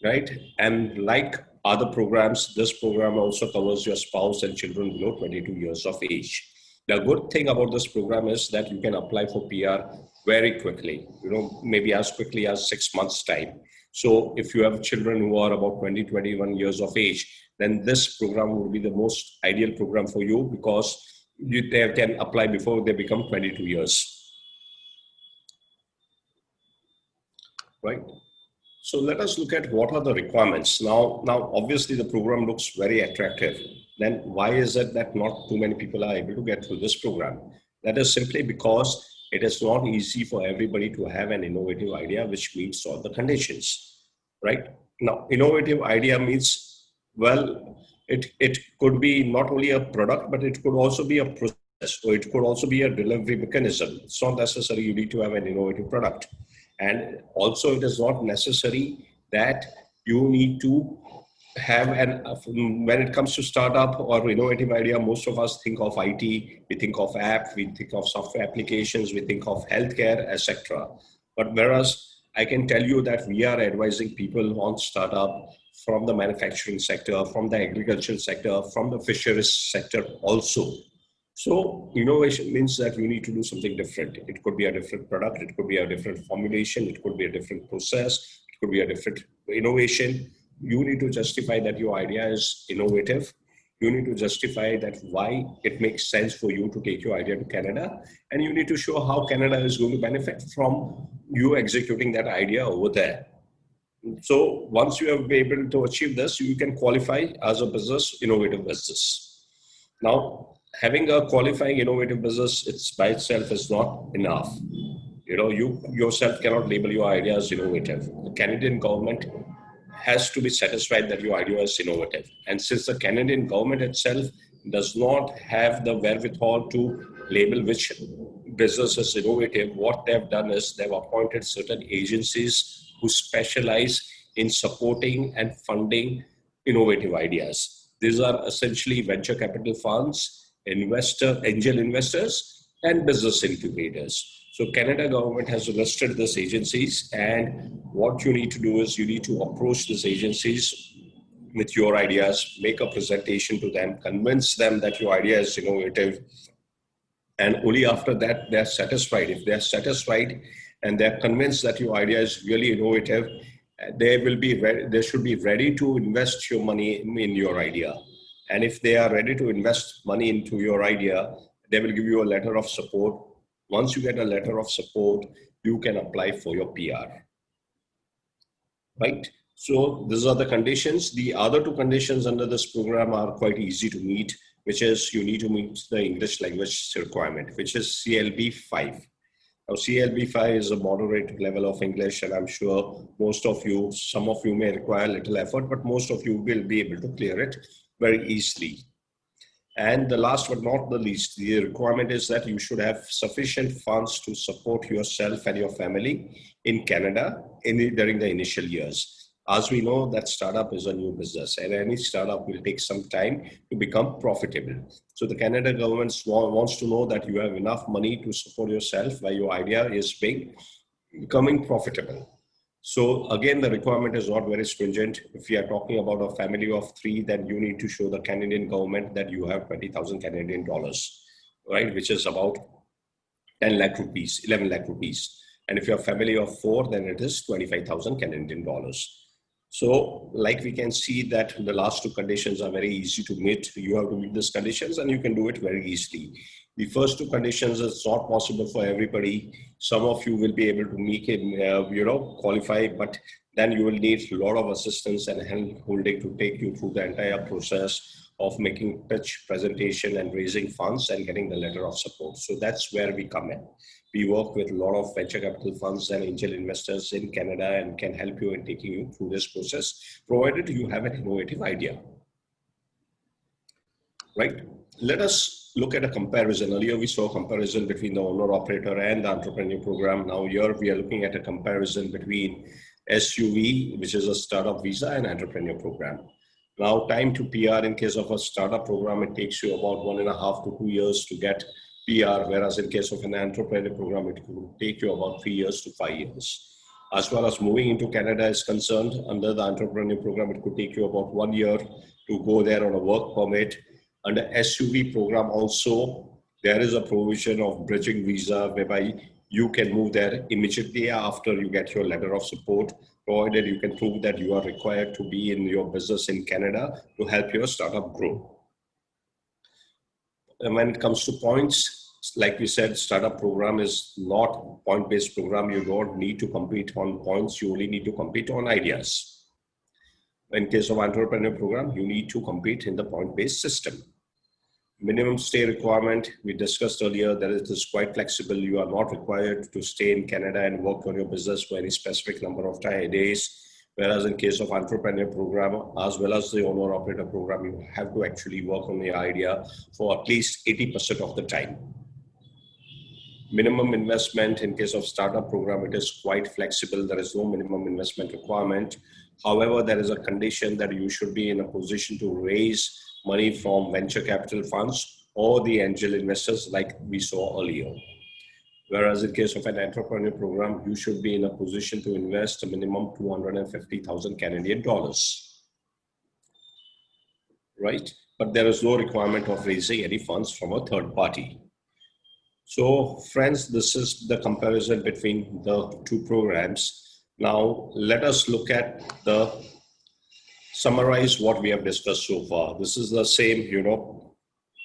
right? And like other programs, this program also covers your spouse and children below 22 years of age. The good thing about this program is that you can apply for PR very quickly, maybe as quickly as 6 months time. So if you have children who are about 20, 21 years of age, then this program would be the most ideal program for you because they can apply before they become 22 years, right? So let us look at what are the requirements. Now, obviously the program looks very attractive. Then why is it that not too many people are able to get through this program? That is simply because it is not easy for everybody to have an innovative idea which meets all the conditions, right? Now, innovative idea means, well, it could be not only a product, but it could also be a process, or it could also be a delivery mechanism. It's not necessary you need to have an innovative product. And also it is not necessary that you need to have when it comes to startup or innovative idea, most of us think of IT, we think of app, we think of software applications, we think of healthcare, etc. But whereas I can tell you that we are advising people on startup from the manufacturing sector, from the agricultural sector, from the fisheries sector also. So innovation means that you need to do something different. It could be a different product, it could be a different formulation, it could be a different process, it could be a different innovation. You need to justify that your idea is innovative. You need to justify that why it makes sense for you to take your idea to Canada. And you need to show how Canada is going to benefit from you executing that idea over there. So once you have been able to achieve this, you can qualify as a business, innovative business. Now, having a qualifying innovative business, it's by itself is not enough. You yourself cannot label your idea as innovative. The Canadian government has to be satisfied that your idea is innovative. And since the Canadian government itself does not have the wherewithal to label which business is innovative, what they've done is they've appointed certain agencies who specialize in supporting and funding innovative ideas. These are essentially venture capital funds, angel investors, and business incubators. So Canada government has listed these agencies, and what you need to do is you need to approach these agencies with your ideas, make a presentation to them, convince them that your idea is innovative, and only after that they're satisfied. If they're satisfied and they're convinced that your idea is really innovative, they should be ready to invest your money in your idea. And if they are ready to invest money into your idea, they will give you a letter of support. Once you get a letter of support, you can apply for your PR, right? So these are the conditions. The other two conditions under this program are quite easy to meet. which is you need to meet the English language requirement, which is CLB 5. Now, CLB 5 is a moderate level of English, and I'm sure most of you, some of you may require a little effort, but most of you will be able to clear it very easily. And the last but not the least, the requirement is that you should have sufficient funds to support yourself and your family in Canada during the initial years. As we know, that startup is a new business, and any startup will take some time to become profitable. So the Canada government wants to know that you have enough money to support yourself while your idea is becoming profitable. So again, the requirement is not very stringent. If we are talking about a family of 3, then you need to show the Canadian government that you have 20,000 Canadian dollars, right? Which is about 10 lakh rupees, 11 lakh rupees. And if you're a family of 4, then it is 25,000 Canadian dollars. So like we can see that the last 2 conditions are very easy to meet. You have to meet these conditions and you can do it very easily. The first 2 conditions is not possible for everybody. Some of you will be able to make it, qualify, but then you will need a lot of assistance and hand holding to take you through the entire process of making pitch presentation and raising funds and getting the letter of support. So that's where we come in. We work with a lot of venture capital funds and angel investors in Canada and can help you in taking you through this process, provided you have an innovative idea. Right? Let us look at a comparison. Earlier we saw a comparison between the owner-operator and the entrepreneur program. Now here we are looking at a comparison between SUV, which is a startup visa, and entrepreneur program. Now, time to PR in case of a startup program, it takes you about 1.5 to 2 years to get PR, whereas in case of an entrepreneur program, it could take you about 3 years to 5 years. As far as moving into Canada is concerned, under the entrepreneur program, it could take you about 1 year to go there on a work permit. Under SUV program also, there is a provision of bridging visa whereby you can move there immediately after you get your letter of support, provided you can prove that you are required to be in your business in Canada to help your startup grow. And when it comes to points, like we said, startup program is not point-based program. You don't need to compete on points. You only need to compete on ideas. In case of entrepreneur program, you need to compete in the point-based system. Minimum stay requirement, we discussed earlier, that it is quite flexible. You are not required to stay in Canada and work on your business for any specific number of days. Whereas in case of entrepreneur program, as well as the owner operator program, you have to actually work on the idea for at least 80% of the time. Minimum investment in case of startup program, it is quite flexible. There is no minimum investment requirement. However, there is a condition that you should be in a position to raise money from venture capital funds or the angel investors like we saw earlier. Whereas in case of an entrepreneur program, you should be in a position to invest a minimum 250,000 Canadian dollars, right? But there is no requirement of raising any funds from a third party. So friends, this is the comparison between the 2 programs. Now let us look at summarize what we have discussed so far. This is the same,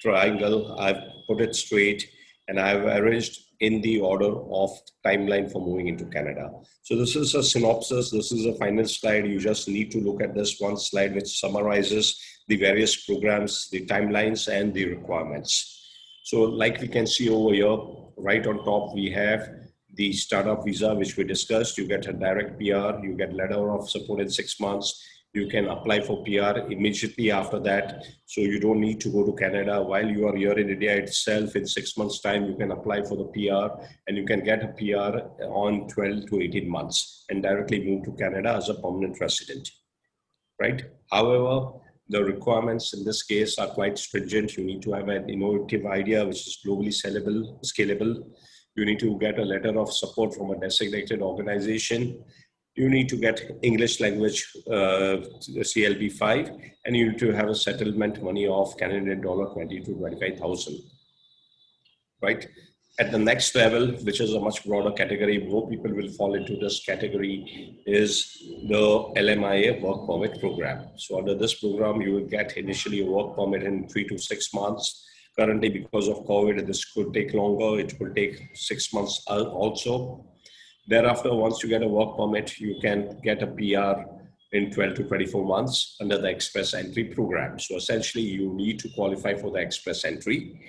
triangle. I've put it straight and I've arranged in the order of timeline for moving into Canada. So this is a synopsis. This is a final slide. You just need to look at this one slide, which summarizes the various programs, the timelines, and the requirements. So like we can see over here, right on top, we have the startup visa, which we discussed. You get a direct PR, you get letter of support in 6 months. You can apply for PR immediately after that. So you don't need to go to Canada while you are here in India itself. In 6 months time, you can apply for the PR and you can get a PR on 12 to 18 months and directly move to Canada as a permanent resident, right? However, the requirements in this case are quite stringent. You need to have an innovative idea, which is globally scalable. You need to get a letter of support from a designated organization. You need to get English language CLB 5, and you need to have a settlement money of Canadian dollar 20 to 25,000, right? At the next level, which is a much broader category, more people will fall into this category, is the LMIA work permit program. So under this program, you will get initially a work permit in 3 to 6 months. Currently, because of COVID, this could take longer. It could take 6 months also. Thereafter, once you get a work permit, you can get a PR in 12 to 24 months under the Express Entry program. So essentially, you need to qualify for the Express Entry.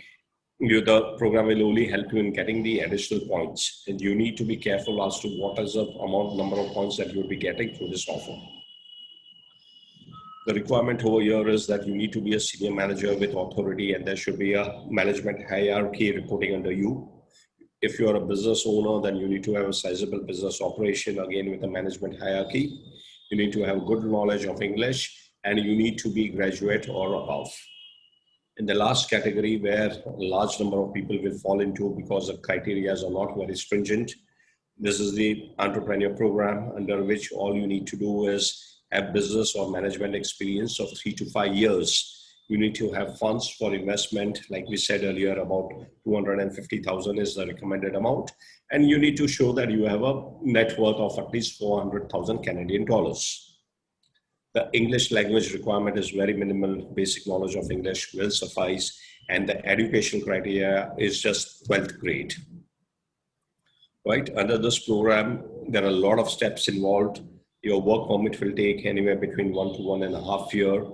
The program will only help you in getting the additional points, and you need to be careful as to what is the number of points that you'll be getting through this offer. The requirement over here is that you need to be a senior manager with authority, and there should be a management hierarchy reporting under you. If you're a business owner, then you need to have a sizable business operation, again with a management hierarchy. You need to have good knowledge of English, and you need to be graduate or above. In the last category, where a large number of people will fall into because the criteria are not very stringent, this is the entrepreneur program, under which all you need to do is have business or management experience of 3 to 5 years. You need to have funds for investment, like we said earlier, about 250,000 is the recommended amount, and you need to show that you have a net worth of at least 400,000 Canadian dollars. The English language requirement is very minimal. Basic knowledge of English will suffice, and the education criteria is just 12th grade. Right? Under this program, there are a lot of steps involved. Your work permit will take anywhere between 1 to 1.5 years.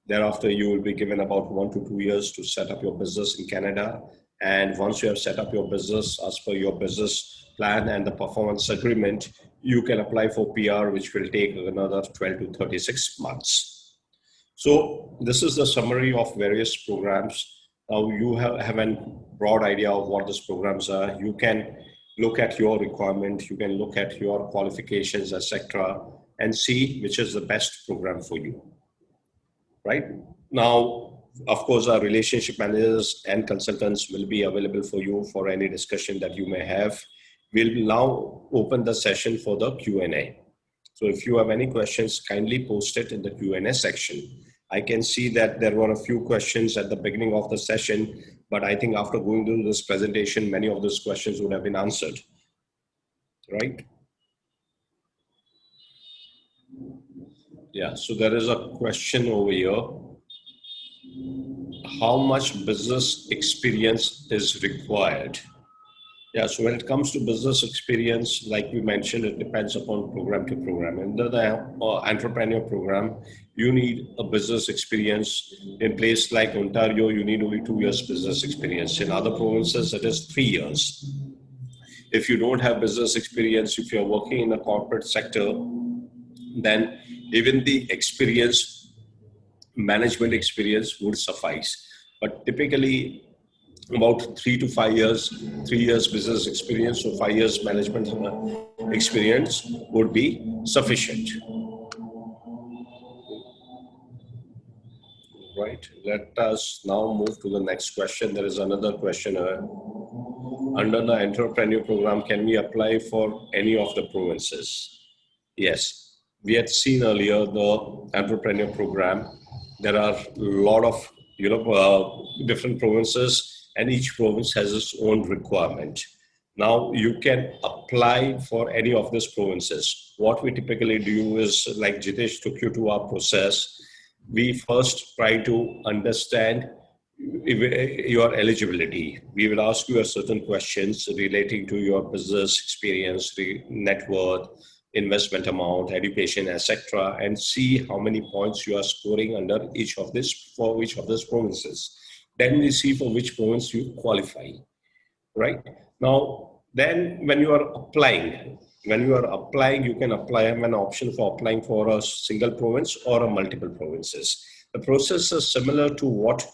Thereafter, you will be given about 1 to 2 years to set up your business in Canada. And once you have set up your business as per your business plan and the performance agreement, you can apply for PR, which will take another 12 to 36 months. So this is the summary of various programs. Now you have a broad idea of what these programs are. You can look at your requirement, you can look at your qualifications, etc., and see which is the best program for you. Right? Now, of course, our relationship managers and consultants will be available for you for any discussion that you may have. We'll now open the session for the Q&A. So if you have any questions, kindly post it in the Q&A section. I can see that there were a few questions at the beginning of the session, but I think after going through this presentation, many of those questions would have been answered, right? Yeah, so there is a question over here. How much business experience is required? Yeah, so when it comes to business experience, like we mentioned, it depends upon program to program. Under the entrepreneur program, you need a business experience. In place like Ontario, you need only 2 years business experience. In other provinces, it is 3 years. If you don't have business experience, if you're working in the corporate sector, then even the experience, management experience would suffice. But typically, about 3 to 5 years, 3 years business experience, so 5 years management experience would be sufficient. Right. Let us now move to the next question. There is another question. Under the entrepreneur program, can we apply for any of the provinces? Yes. We had seen earlier the entrepreneur program. There are a lot of different provinces, and each province has its own requirement. Now you can apply for any of these provinces. What we typically do is, like Jitesh took you to our process, we first try to understand your eligibility. We will ask you a certain questions relating to your business experience, net worth, investment amount, education, etc., and see how many points you are scoring under each of these provinces. Then we see for which province you qualify. Right now, then when you are applying, you can apply have an option for applying for a single province or a multiple provinces. The process is similar to what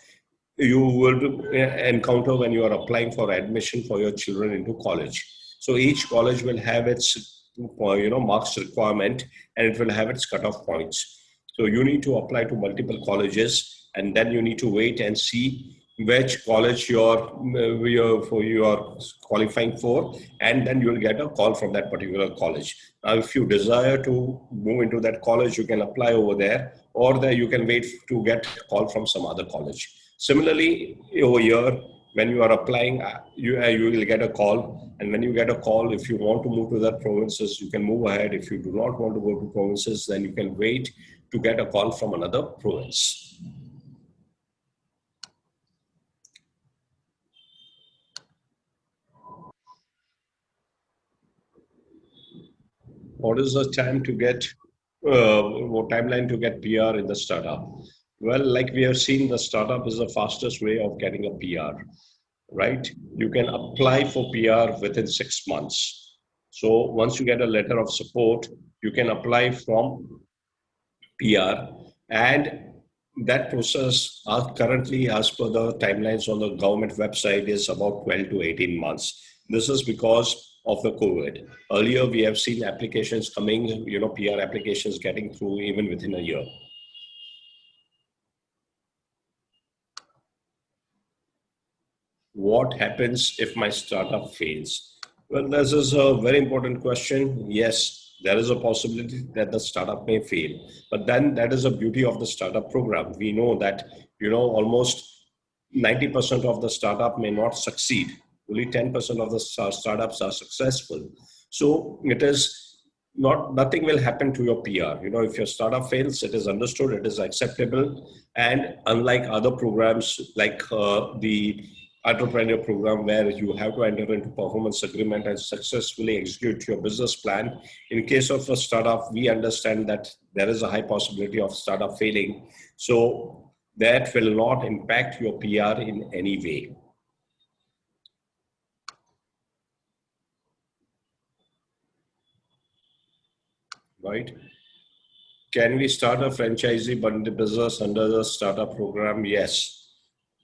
you will encounter when you are applying for admission for your children into college. So each college will have its marks requirement, and it will have its cutoff points. So you need to apply to multiple colleges, and then you need to wait and see which college you are qualifying for, and then you will get a call from that particular college. Now, if you desire to move into that college, you can apply over there, or there you can wait to get a call from some other college. Similarly, over here, when you are applying, you will get a call, and when you get a call, if you want to move to that provinces, you can move ahead. If you do not want to go to provinces, then you can wait to get a call from another province. What is the time to get timeline to get PR in the startup? Well, like we have seen, the startup is the fastest way of getting a PR, right? You can apply for PR within 6 months. So once you get a letter of support, you can apply from PR, and that process currently, as per the timelines on the government website, is about 12 to 18 months. This is because of the COVID. Earlier, we have seen applications coming, PR applications getting through even within a year. What happens if my startup fails? Well, this is a very important question. Yes, there is a possibility that the startup may fail, but then that is the beauty of the startup program. We know that, almost 90% of the startup may not succeed. Only 10% of the startups are successful. So it is nothing will happen to your PR. If your startup fails, it is understood, it is acceptable. And unlike other programs like the entrepreneur program, where you have to enter into performance agreement and successfully execute your business plan, in case of a startup, we understand that there is a high possibility of startup failing. So that will not impact your PR in any way. Right? Can we start a franchisee business under the startup program? Yes.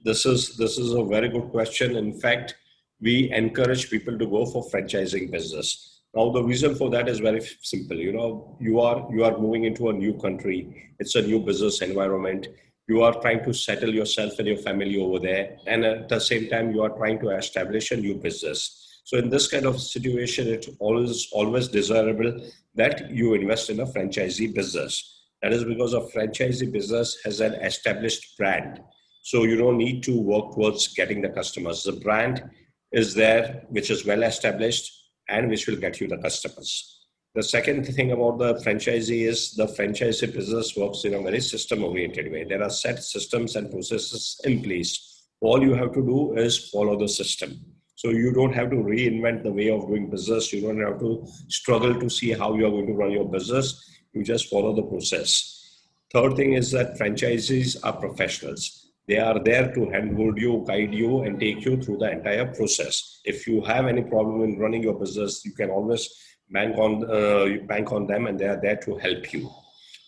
This is a very good question. In fact, we encourage people to go for franchising business. Now, the reason for that is very simple. You are moving into a new country. It's a new business environment. You are trying to settle yourself and your family over there, and at the same time, you are trying to establish a new business. So, in this kind of situation, it's always desirable that you invest in a franchisee business. That is because a franchisee business has an established brand. So you don't need to work towards getting the customers. The brand is there, which is well established and which will get you the customers. The second thing about the franchisee is the franchisee business works in a very system-oriented way. There are set systems and processes in place. All you have to do is follow the system. So you don't have to reinvent the way of doing business. You don't have to struggle to see how you are going to run your business. You just follow the process. Third thing is that franchisees are professionals. They are there to handhold you, guide you, and take you through the entire process. If you have any problem in running your business, you can always bank on them, and they are there to help you.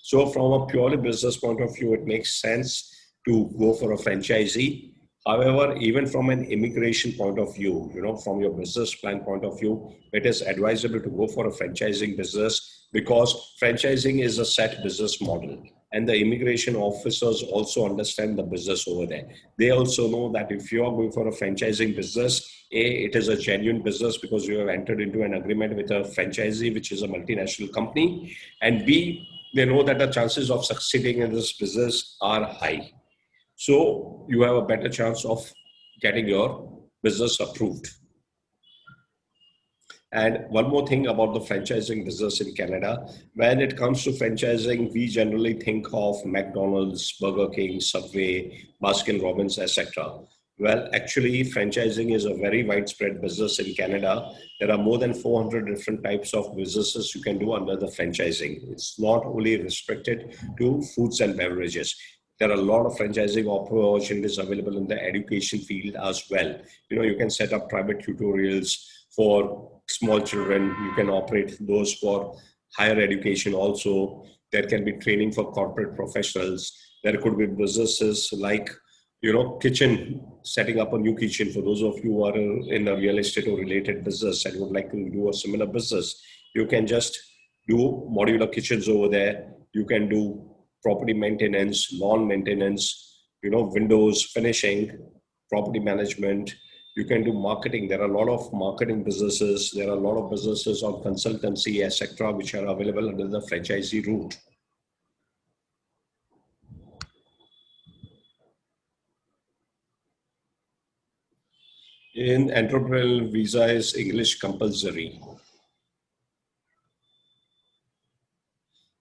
So from a purely business point of view, it makes sense to go for a franchisee. However, even from an immigration point of view, from your business plan point of view, it is advisable to go for a franchising business, because franchising is a set business model. And the immigration officers also understand the business over there. They also know that if you are going for a franchising business, A, it is a genuine business because you have entered into an agreement with a franchisee, which is a multinational company. And B, they know that the chances of succeeding in this business are high. So you have a better chance of getting your business approved. And one more thing about the franchising business in Canada. When it comes to franchising, we generally think of McDonald's, Burger King, Subway, Baskin Robbins, etc. Well, actually, franchising is a very widespread business in Canada. There are more than 400 different types of businesses you can do under the franchising. It's not only restricted to foods and beverages. There are a lot of franchising opportunities available in the education field as well. You can set up private tutorials for small children. You can operate those for higher education also. There can be training for corporate professionals. There could be businesses like, kitchen, setting up a new kitchen for those of you who are in a real estate or related business and would like to do a similar business. You can just do modular kitchens over there. You can do property maintenance, lawn maintenance, windows finishing, property management. You can do marketing. There are a lot of marketing businesses. There are a lot of businesses on consultancy, etc., which are available under the franchisee route. In entrepreneurial visa is English compulsory.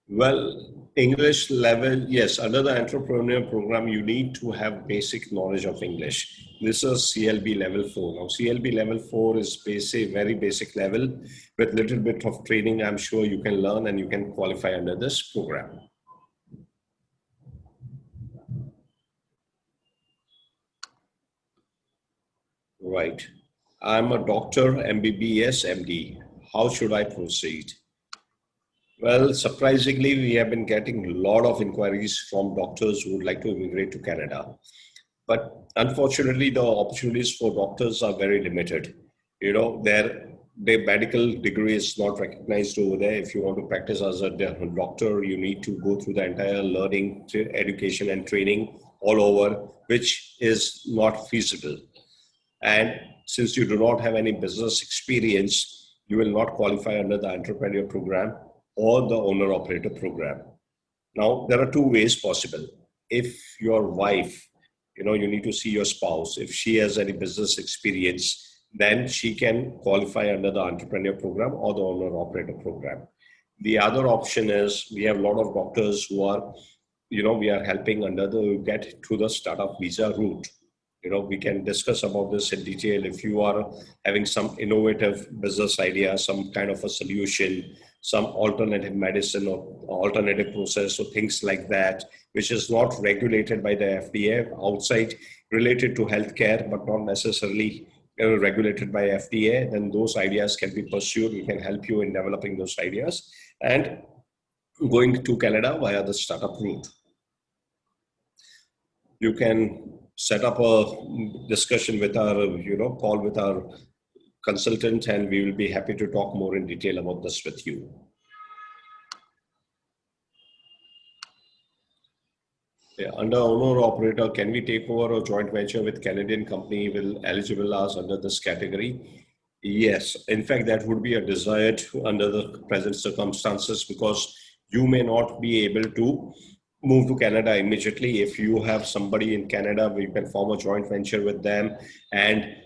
Well, English level, yes, under the entrepreneur program, you need to have basic knowledge of English. This is CLB level 4. Now, CLB level 4 is basic, very basic level. With little bit of training, I'm sure you can learn and you can qualify under this program. Right. I'm a doctor, MBBS, MD. How should I proceed? Well, surprisingly, we have been getting a lot of inquiries from doctors who would like to immigrate to Canada. But unfortunately, the opportunities for doctors are very limited. You know, their medical degree is not recognized over there. If you want to practice as a doctor, you need to go through the entire learning, education, and training all over, which is not feasible. And since you do not have any business experience, you will not qualify under the entrepreneur program or the owner operator program. Now, there are two ways possible. If your wife, you need to see your spouse, if she has any business experience, then she can qualify under the entrepreneur program or the owner operator program. The other option is we have a lot of doctors who are, we are helping under the get to the startup visa route. We can discuss about this in detail. If you are having some innovative business idea, some kind of a solution, some alternative medicine or alternative process or things like that, which is not regulated by the FDA, outside related to healthcare, but not necessarily regulated by FDA, then those ideas can be pursued. We can help you in developing those ideas and going to Canada via the startup route. You can set up a discussion with our, call with our consultant, and we will be happy to talk more in detail about this with you. Yeah, under owner operator, can we take over a joint venture with Canadian company will eligible us under this category? Yes, in fact, that would be a desired under the present circumstances, because you may not be able to move to Canada immediately. If you have somebody in Canada, we can form a joint venture with them, and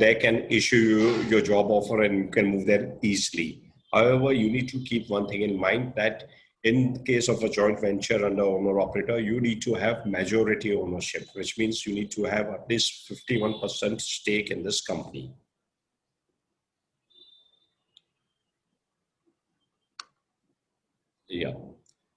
they can issue you your job offer and you can move there easily. However, you need to keep one thing in mind, that in case of a joint venture under owner operator, you need to have majority ownership, which means you need to have at least 51% stake in this company. Yeah.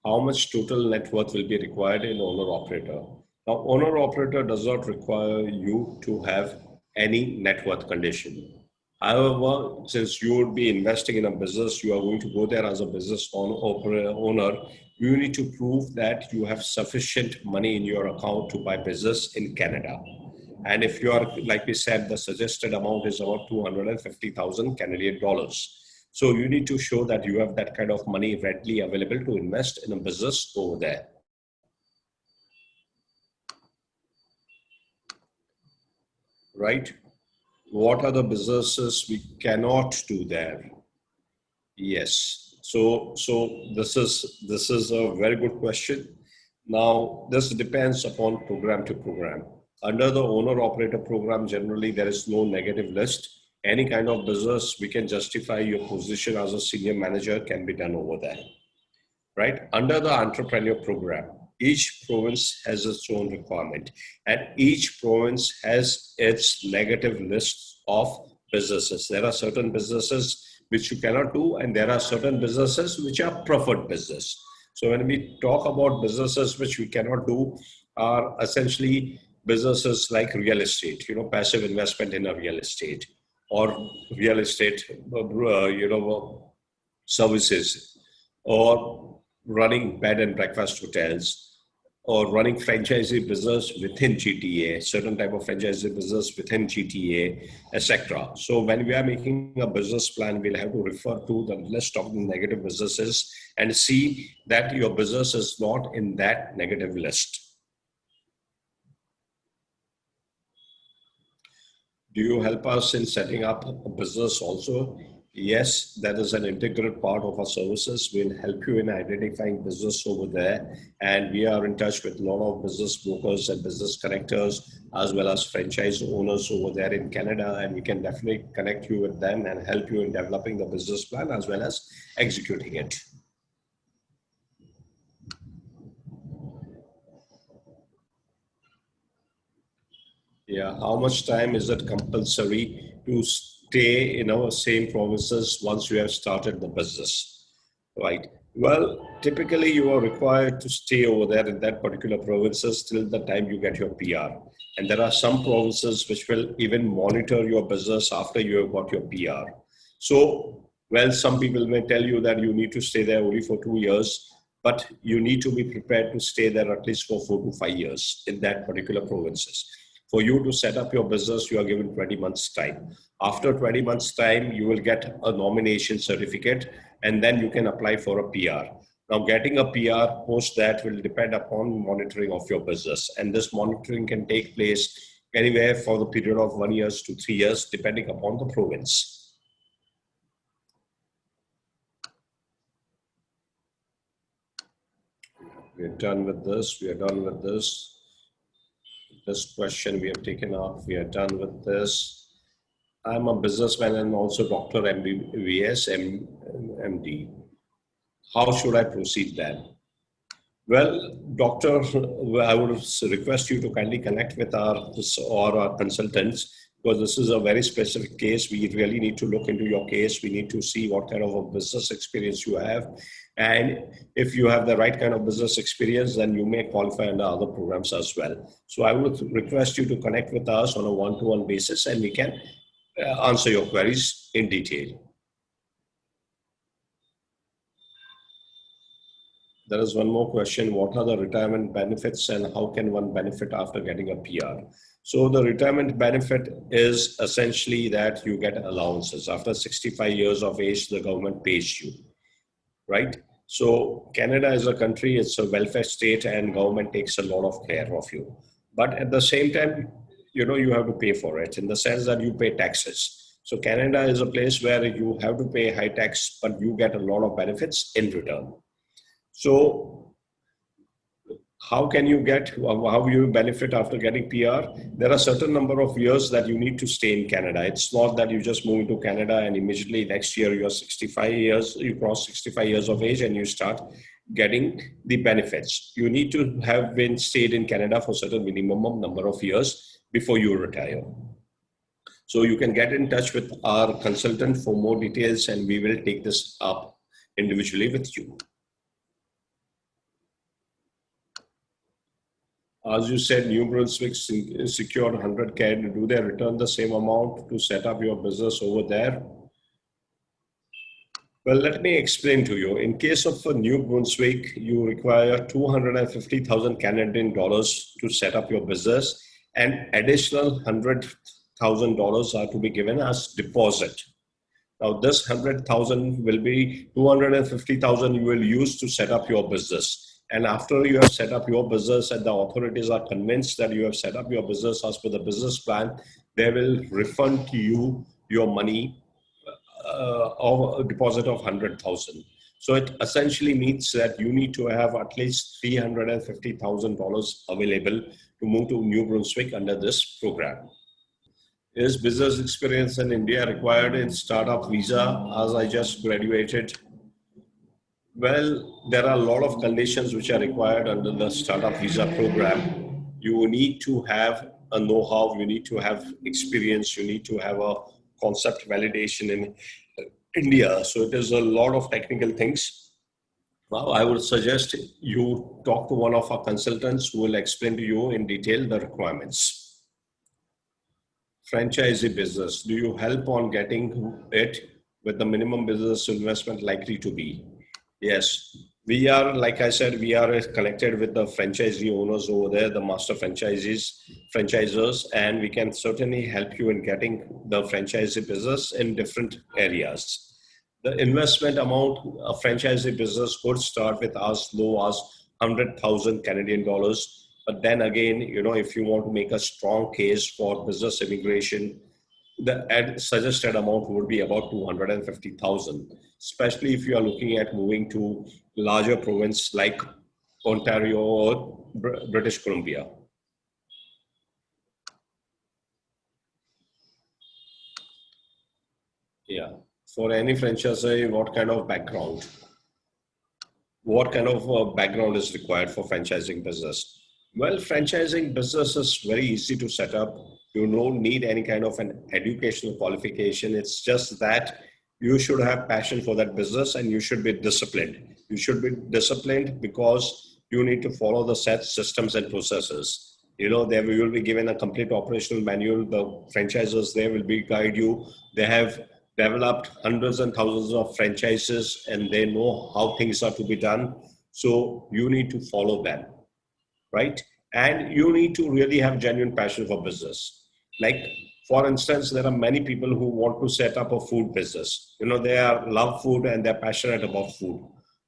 How much total net worth will be required in owner operator? Now, owner operator does not require you to have any net worth condition. However, since you would be investing in a business, you are going to go there as a business owner, you need to prove that you have sufficient money in your account to buy business in Canada. And if you are, like we said, the suggested amount is about 250,000 Canadian dollars. So you need to show that you have that kind of money readily available to invest in a business over there. Right? What are the businesses we cannot do there? Yes. So this is a very good question. Now, this depends upon program to program. Under the owner operator program, generally there is no negative list. Any kind of business we can justify your position as a senior manager can be done over there. Right? Under the entrepreneur program, each province has its own requirement, and each province has its negative list of businesses. There are certain businesses which you cannot do, and there are certain businesses which are preferred business. So when we talk about businesses which we cannot do, are essentially businesses like real estate, passive investment in a real estate, or real estate, services, or running bed and breakfast hotels, or running franchisee business within GTA, certain type of franchisee business within GTA, etc. So when we are making a business plan, we'll have to refer to the list of the negative businesses and see that your business is not in that negative list. Do you help us in setting up a business also? Yes, that is an integral part of our services. We'll help you in identifying business over there. And we are in touch with a lot of business brokers and business connectors, as well as franchise owners over there in Canada. And we can definitely connect you with them and help you in developing the business plan as well as executing it. Yeah, how much time is it compulsory to stay in our same provinces once you have started the business, right? Well, typically you are required to stay over there in that particular provinces till the time you get your PR. And there are some provinces which will even monitor your business after you have got your PR. So, well, some people may tell you that you need to stay there only for 2 years, but you need to be prepared to stay there at least for 4 to 5 years in that particular provinces. For you to set up your business, you are given 20 months time. After 20 months time, you will get a nomination certificate and then you can apply for a PR. Now, getting a PR post that will depend upon monitoring of your business. And this monitoring can take place anywhere for the period of 1 year to 3 years, depending upon the province. We are done with this. We are done with this. This question we have taken up. We are done with this. I'm a businessman and also Doctor MBBS, MD. How should I proceed then? Well, doctor, I would request you to kindly connect with our consultants, because this is a very specific case. We really need to look into your case. We need to see what kind of a business experience you have. And if you have the right kind of business experience, then you may qualify under other programs as well. So I would request you to connect with us on a one-to-one basis and we can answer your queries in detail. There is one more question. What are the retirement benefits and how can one benefit after getting a PR? So the retirement benefit is essentially that you get allowances. After 65 years of age, the government pays you, right? So Canada is a country, it's a welfare state and government takes a lot of care of you. But at the same time, you have to pay for it in the sense that you pay taxes. So Canada is a place where you have to pay high tax, but you get a lot of benefits in return. So how you benefit after getting PR? There are a certain number of years that you need to stay in Canada. It's not that you just move into Canada and immediately next year you're 65 years, you cross 65 years of age and you start getting the benefits. You need to have been stayed in Canada for a certain minimum number of years before you retire. So you can get in touch with our consultant for more details and we will take this up individually with you. As you said, New Brunswick secured 100K. Do they return the same amount to set up your business over there? Well, let me explain to you. In case of New Brunswick, you require 250,000 Canadian dollars to set up your business, and additional $100,000 are to be given as deposit. Now, this 100,000 will be 250,000 you will use to set up your business. And after you have set up your business and the authorities are convinced that you have set up your business as per the business plan, they will refund to you your money of a deposit of 100,000. So it essentially means that you need to have at least $350,000 available to move to New Brunswick under this program. Is business experience in India required in startup visa as I just graduated? Well, there are a lot of conditions which are required under the startup visa program. You need to have a know-how, you need to have experience, you need to have a concept validation in India. So it is a lot of technical things. Now, I would suggest you talk to one of our consultants who will explain to you in detail the requirements. Franchisee business, do you help on getting it with the minimum business investment likely to be? Yes, we are, like I said, we are connected with the franchisee owners over there, the master franchisors, and we can certainly help you in getting the franchisee business in different areas. The investment amount of franchisee business could start with as low as 100,000 Canadian dollars. But then again, if you want to make a strong case for business immigration, the suggested amount would be about 250,000, especially if you are looking at moving to larger province like Ontario or British Columbia. Yeah. For any franchisee, what kind of background? What kind of background is required for franchising business? Well, franchising business is very easy to set up. You don't need any kind of an educational qualification. It's just that you should have passion for that business and you should be disciplined. You should be disciplined because you need to follow the set systems and processes. You know, there you will be given a complete operational manual. The franchisors there will be guide you. They have developed hundreds and thousands of franchises and they know how things are to be done. So you need to follow them, right? And you need to really have genuine passion for business. Like, for instance, there are many people who want to set up a food business. You know, they are love food and they're passionate about food.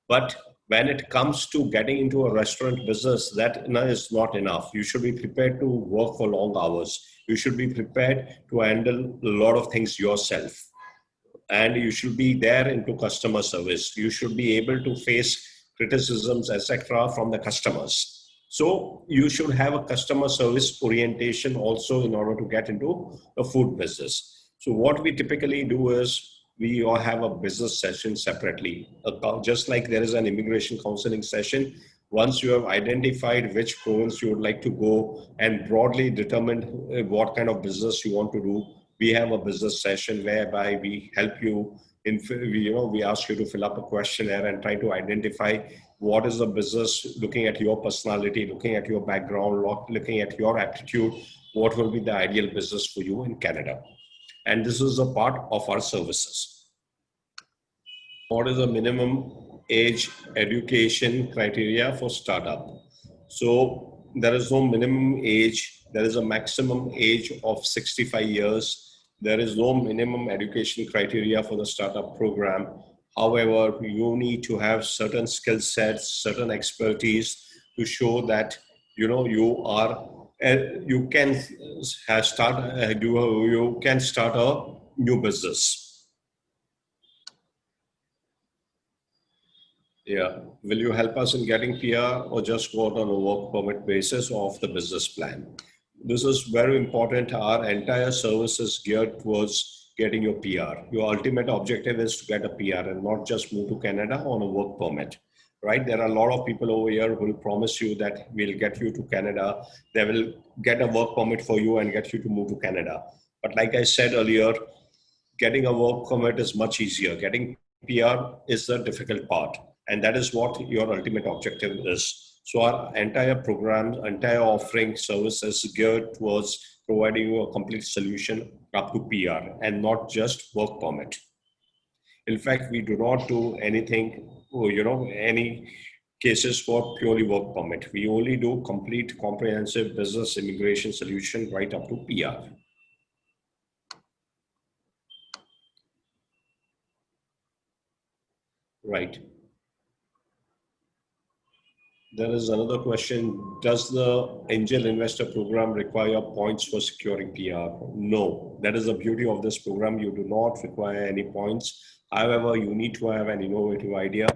But when it comes to getting into a restaurant business, that is not enough. You should be prepared to work for long hours. You should be prepared to handle a lot of things yourself. And you should be there into customer service. You should be able to face criticisms, etc., from the customers. So you should have a customer service orientation also in order to get into the food business. So what we typically do is we all have a business session separately, just like there is an immigration counseling session. Once you have identified which province you would like to go and broadly determined what kind of business you want to do, we have a business session whereby we help you we ask you to fill up a questionnaire and try to identify what is the business, looking at your personality, looking at your background, looking at your aptitude, what will be the ideal business for you in Canada. And this is a part of our services. What is the minimum age education criteria for startup? So there is no minimum age. There is a maximum age of 65 years. There is no minimum education criteria for the startup program. However, you need to have certain skill sets, certain expertise to show that you can start a new business. Yeah. Will you help us in getting PR or just go out on a work permit basis of the business plan? This is very important. Our entire service is geared towards getting your PR. Your ultimate objective is to get a PR and not just move to Canada on a work permit, right? There are a lot of people over here who will promise you that we'll get you to Canada. They will get a work permit for you and get you to move to Canada. But like I said earlier, getting a work permit is much easier. Getting PR is the difficult part. And that is what your ultimate objective is. So our entire program, entire offering service is geared towards providing you a complete solution up to PR and not just work permit. In fact, we do not do anything, any cases for purely work permit. We only do complete comprehensive business immigration solution right up to PR. Right. There is another question. Does the angel investor program require points for securing PR? No, that is the beauty of this program. You do not require any points. However, you need to have an innovative idea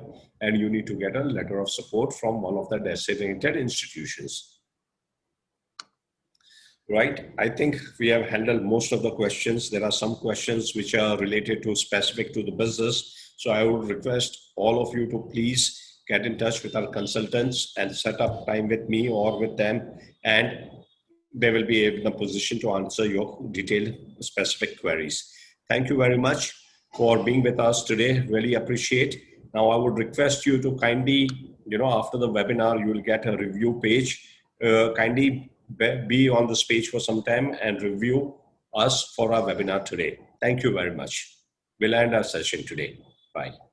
and you need to get a letter of support from one of the designated institutions. Right. I think we have handled most of the questions. There are some questions which are related to specific to the business. So I would request all of you to please get in touch with our consultants and set up time with me or with them, and they will be in a position to answer your detailed specific queries. Thank you very much for being with us today. Really appreciate. Now I would request you to kindly, after the webinar, you will get a review page. Kindly be on this page for some time and review us for our webinar today. Thank you very much. We'll end our session today. Bye.